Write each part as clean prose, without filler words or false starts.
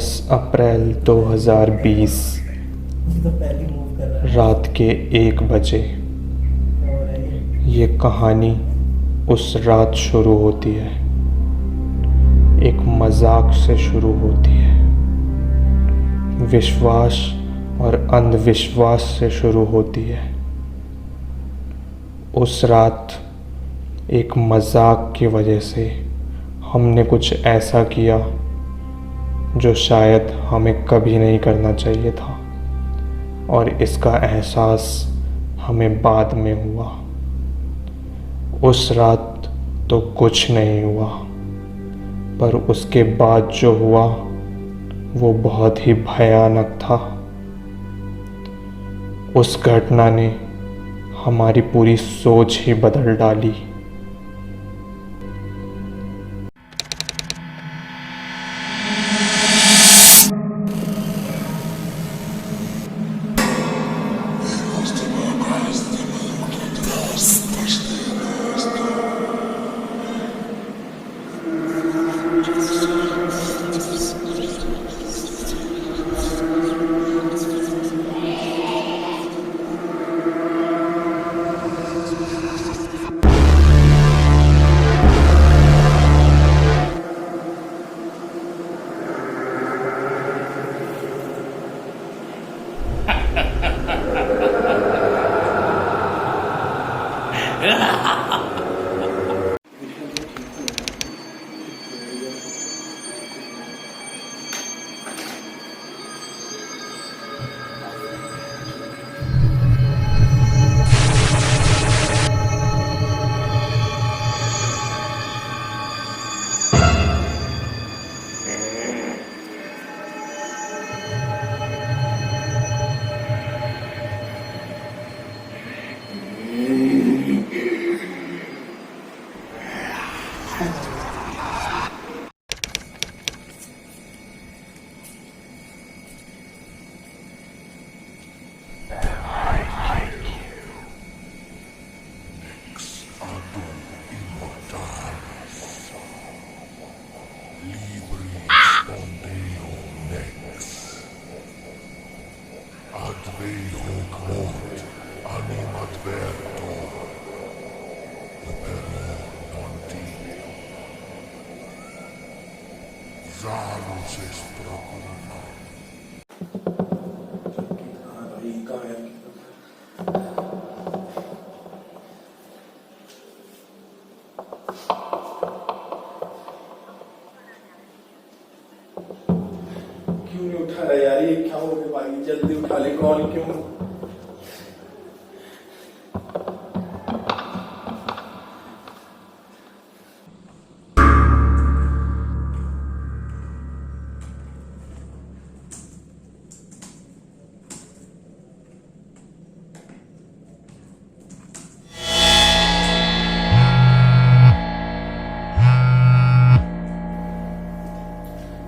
10 अप्रैल 2020 रात के 1 बजे ये कहानी उस रात शुरू होती है। एक मजाक से शुरू होती है, विश्वास और अंधविश्वास से शुरू होती है। उस रात एक मजाक की वजह से हमने कुछ ऐसा किया जो शायद हमें कभी नहीं करना चाहिए था, और इसका एहसास हमें बाद में हुआ। उस रात तो कुछ नहीं हुआ, पर उसके बाद जो हुआ वो बहुत ही भयानक था। उस घटना ने हमारी पूरी सोच ही बदल डाली। क्यों नहीं उठा रहा यार? ये क्या हो गया भाई? जल्दी उठा ले कॉल। क्यों?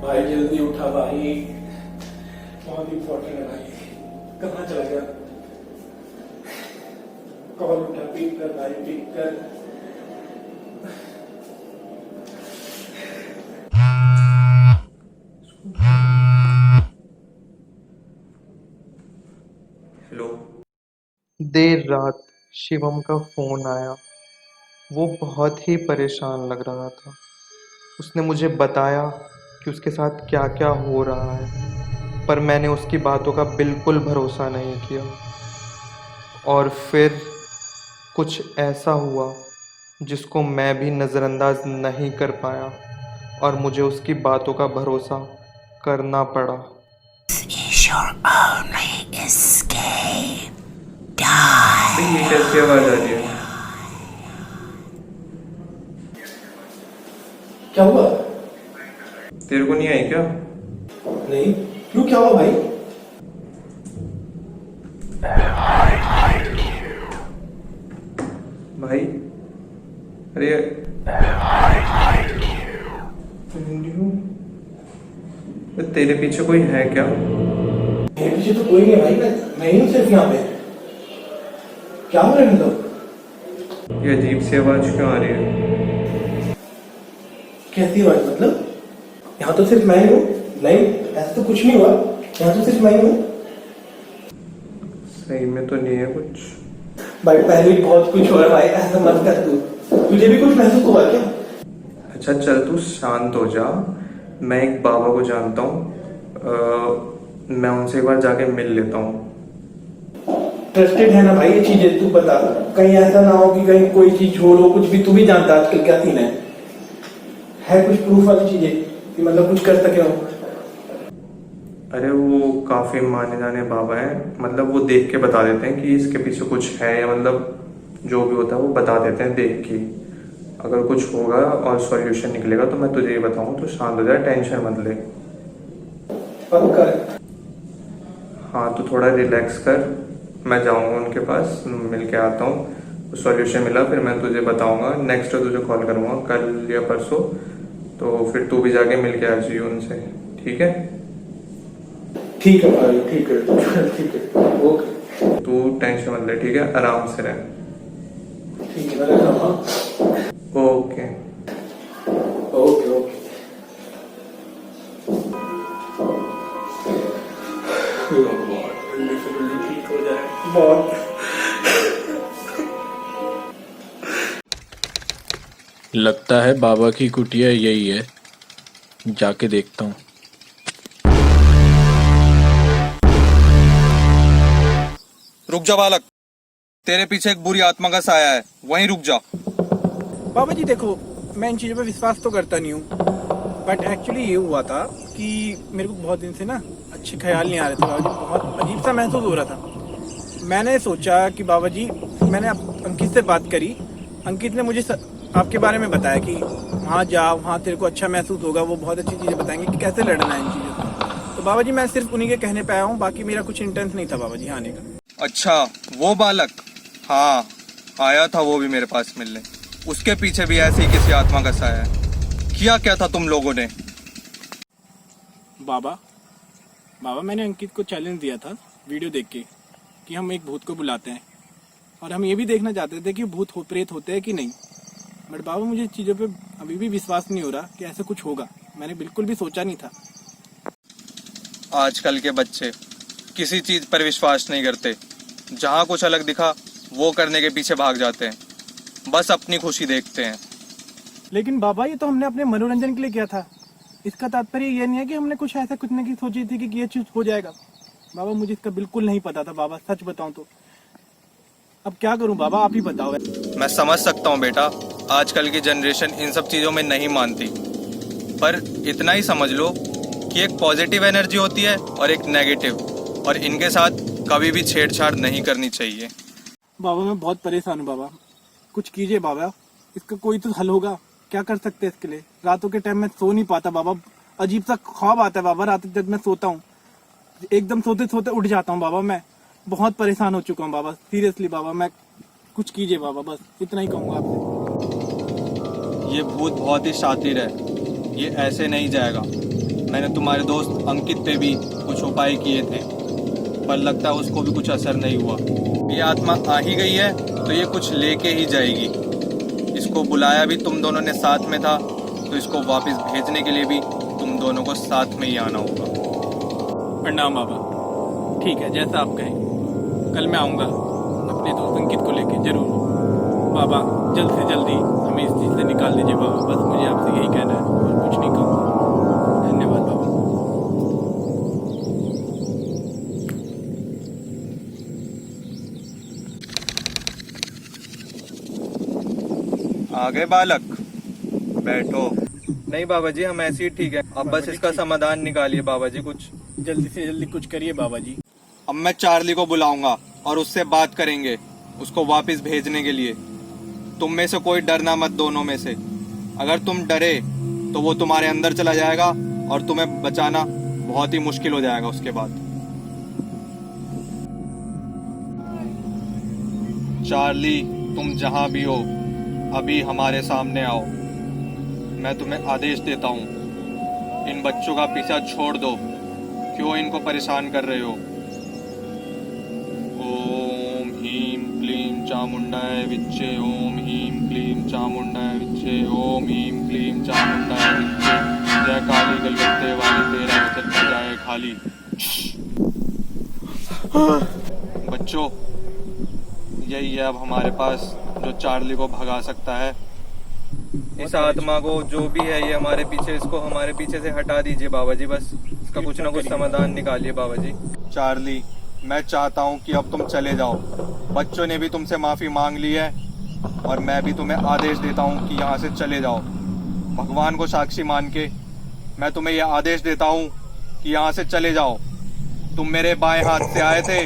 भाई जल्दी उठा भाई, बहुत इंपॉर्टेंट है भाई। कहाँ चला गया? कॉल उठा, पिक कर भाई, पिक कर। हेलो। देर रात शिवम का फोन आया। वो बहुत ही परेशान लग रहा था। उसने मुझे बताया कि उसके साथ क्या क्या हो रहा है, पर मैंने उसकी बातों का बिल्कुल भरोसा नहीं किया। और फिर कुछ ऐसा हुआ जिसको मैं भी नज़रअंदाज नहीं कर पाया, और मुझे उसकी बातों का भरोसा करना पड़ा। Is your only escape. ये कैसी आवाज आ रही है? क्या हुआ? तेरे को नहीं आई क्या? नहीं, क्यों? क्या हुआ भाई? भाई अरे तेरे पीछे कोई है क्या? मेरे पीछे तो कोई नहीं भाई, मैं ही हूँ सिर्फ यहाँ पे। क्या हो रहा है मतलब? ये अजीब सी आवाज क्यों आ रही है? कैसी आवाज मतलब? यहाँ तो सिर्फ मैं ही हूँ, नहीं, ऐसा तो कुछ नहीं हुआ। यहाँ तो सिर्फ मैं ही हूँ। सही में तो नहीं है कुछ। भाई पहले ही बहुत कुछ हो रहा है भाई, ऐसा मत कर तू। तुझे भी कुछ महसूस हुआ क्या? अच्छा चल तू शांत हो जा। मैं एक बाबा को जानता हूँ, मैं उनसे एक बार जाके मिल लेता हूँ। ट्रस्टेड है ना भाई ये चीजें, तू बता। कहीं ऐसा ना हो कि कहीं कोई चीज छोड़ हो, कुछ भी। तू भी जानता है आजकल क्या सीन है कुछ प्रूफ वाली चीजें कि मतलब कुछ कर सके हो? अरे वो काफी माने जाने बाबा हैं, मतलब वो देख के बता देते हैं कि इसके पीछे कुछ है, या मतलब जो भी होता है वो बता देते हैं देख के। अगर कुछ होगा और सॉल्यूशन निकलेगा तो मैं तुझे ही बताऊँ, तो शांत हो जाए, टेंशन मत ले। पक्का? हाँ तो थोड़ा रिलैक्स कर, मैं जाऊँगा उनके पास, मिल के आता हूँ। सॉल्यूशन मिला फिर मैं तुझे बताऊँगा, नेक्स्ट तुझे कॉल करूँगा कल या परसों। तो फिर तू भी जाके मिल के आ जाइए उनसे, ठीक है? ठीक है भाई, ठीक है ठीक है, ओके। तू टेंशन मत ले, ठीक है? आराम से रह। ठीक है, मैं रख रहा हूँ। हाँ? ओके। Okay okay. ठीक हो जाए बहुत। लगता है बाबा की कुटिया यही है, जाके देखता हूँ। रुक जा बालक, तेरे पीछे एक बुरी आत्मा का साया है, वहीं रुक जा। बाबा जी देखो, मैं इन चीज़ों पे विश्वास तो करता नहीं हूँ, बट एक्चुअली ये हुआ था कि मेरे को बहुत दिन से ना अच्छे ख्याल नहीं आ रहे थे बाबा जी, बहुत अजीब सा महसूस हो रहा था। मैंने सोचा कि बाबा जी, मैंने अंकित से बात करी। अंकित ने मुझे आपके बारे में बताया कि वहाँ जाओ, वहाँ तेरे को अच्छा महसूस होगा, वो बहुत अच्छी चीज़ें बताएंगे कि कैसे लड़ना है इन चीज़ों से। तो बाबा जी मैं सिर्फ उन्हीं के कहने पे आया हूँ, बाकी मेरा कुछ इंटेंस नहीं था बाबा जी आने का। अच्छा वो बालक, हाँ आया था वो भी मेरे पास मिलने। उसके पीछे भी ऐसे ही किसी आत्मा का साया है। किया क्या था तुम लोगों ने? बाबा मैंने अंकित को चैलेंज दिया था वीडियो देख के कि हम एक भूत को बुलाते हैं, और हम ये भी देखना चाहते थे कि भूत प्रेत होते हैं कि नहीं। बट बाबा मुझे चीज़ों पे अभी भी विश्वास नहीं हो रहा कि ऐसा कुछ होगा। मैंने बिल्कुल भी सोचा नहीं था। आजकल के बच्चे किसी चीज पर विश्वास नहीं करते, जहाँ कुछ अलग दिखा वो करने के पीछे भाग जाते हैं, बस अपनी खुशी देखते हैं। लेकिन बाबा ये तो हमने अपने मनोरंजन के लिए किया था, इसका तात्पर्य ये नहीं है कि हमने कुछ ऐसा करने की सोची थी कि ये चीज हो जाएगा। बाबा मुझे इसका बिल्कुल नहीं पता था बाबा, सच बताऊं तो। अब क्या करूं बाबा, आप ही बताओ। मैं समझ सकता हूँ बेटा, आजकल की जनरेशन इन सब चीजों में नहीं मानती, पर इतना ही समझ लो कि एक पॉजिटिव एनर्जी होती है और एक नेगेटिव, और इनके साथ कभी भी छेड़छाड़ नहीं करनी चाहिए। बाबा मैं बहुत परेशान हूँ बाबा, कुछ कीजिए बाबा, इसका कोई तो हल होगा। क्या कर सकते हैं इसके लिए? रातों के टाइम में सो नहीं पाता बाबा, अजीब सा ख्वाब आता है बाबा रात जब मैं सोता हूँ, एकदम सोते सोते उठ जाता हूँ बाबा। मैं बहुत परेशान हो चुका हूँ बाबा, सीरियसली बाबा, मैं कुछ कीजिए बाबा, बस इतना ही कहूँगा आपसे। ये भूत बहुत ही शातिर है, ये ऐसे नहीं जाएगा। मैंने तुम्हारे दोस्त अंकित पे भी कुछ उपाय किए थे, पर लगता है उसको भी कुछ असर नहीं हुआ। ये आत्मा आ ही गई है तो ये कुछ लेके ही जाएगी। इसको बुलाया भी तुम दोनों ने साथ में था, तो इसको वापस भेजने के लिए भी तुम दोनों को साथ में ही आना होगा। प्रणाम बाबा, ठीक है जैसा आप कहें, कल मैं आऊँगा अपने दोस्त अंकित को लेके जरूर। बाबा जल्द से जल्दी हमें इस चीज़ से निकाल दीजिए बाबा, बस मुझे आपसे यही कहना है और कुछ नहीं कहूँगा। धन्यवाद बाबा। आगे बालक, बैठो। नहीं बाबा जी, हम ऐसे ही ठीक है, अब बस इसका समाधान निकालिए बाबा जी, कुछ जल्दी से जल्दी कुछ करिए बाबा जी। अब मैं चार्ली को बुलाऊंगा और उससे बात करेंगे उसको वापस भेजने के लिए। तुम में से कोई डरना मत, दोनों में से। अगर तुम डरे तो वो तुम्हारे अंदर चला जाएगा और तुम्हें बचाना बहुत ही मुश्किल हो जाएगा उसके बाद। चार्ली, तुम जहां भी हो अभी हमारे सामने आओ। मैं तुम्हें आदेश देता हूँ, इन बच्चों का पीछा छोड़ दो। क्यों इनको परेशान कर रहे हो? ओम ह्रीं क्लीं चामुंडाय विच्चे, ओम ह्रीं क्लीं चामुंडाय विच्चे, ओम ह्रीं क्लीं चामुंडाय विच्चे। जय काली कलकत्ते वाली तेरा वचन न जाए खाली। बच्चों, यही है अब हमारे पास जो चार्ली को भगा सकता है। इस आत्मा को जो भी है ये हमारे पीछे, इसको हमारे पीछे से हटा दीजिए बाबा जी। बस इसका कुछ ना कुछ समाधान निकालिए बाबा जी। चार्ली, मैं चाहता हूँ कि अब तुम चले जाओ। बच्चों ने भी तुमसे माफी मांग ली है और मैं भी तुम्हें आदेश देता हूँ कि यहाँ से चले जाओ। भगवान को साक्षी मान के मैं तुम्हें यह आदेश देता हूँ कि यहाँ से चले जाओ। तुम मेरे बाएं हाथ से आए थे,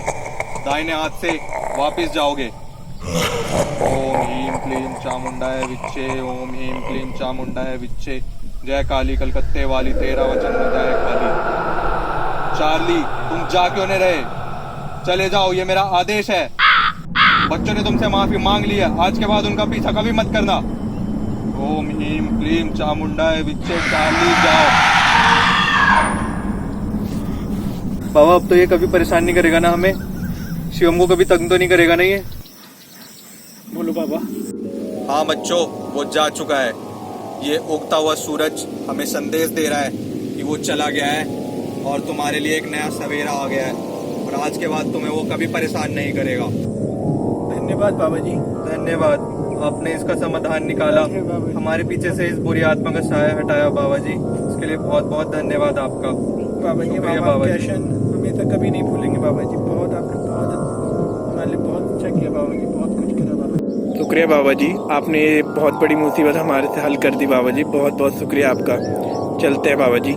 दाहिने हाथ से वापस जाओगे। ओम ह्रीं क्लीं चामुंडाय विच्चे, ओम ह्रीं क्लीं चामुंडाय विच्चे। जय काली कलकत्ते वाली तेरा वचन न जाए खाली। चार्ली, तुम जा क्यों नहीं रहे? चले जाओ, ये मेरा आदेश है। बच्चों ने तुमसे माफी मांग ली है, आज के बाद उनका पीछा कभी मत करना। ओम ह्रीं क्लीं चामुंडाय विच्चे। चार्ली जाओ। बाबा, अब तो ये कभी परेशान नहीं करेगा ना हमें? शिवम को कभी तंग तो नहीं करेगा ना ये? बोलो बाबा। हाँ बच्चों, वो जा चुका है। ये उगता हुआ सूरज हमें संदेश दे रहा है कि वो चला गया है और तुम्हारे लिए एक नया सवेरा आ गया है और आज के बाद तुम्हें वो कभी परेशान नहीं करेगा। धन्यवाद बाबा जी। धन्यवाद, आपने इसका समाधान निकाला, हमारे पीछे से इस बुरी आत्मा का साया हटाया बाबा जी। इसके लिए बहुत बहुत धन्यवाद आपका। बाबा जी, शुक्रिया हम बाबा आपके जी। आशीर्वाद हमेशा कभी नहीं भूलेंगे बाबा जी। बहुत आपने हमारे लिए बहुत अच्छा किया बाबा जी, बहुत कुछ किया बाबा जी। शुक्रिया बाबा जी, आपने ये बहुत बड़ी मुसीबत हमारे से हल कर दी बाबा जी। बहुत बहुत शुक्रिया आपका। चलते हैं बाबा जी।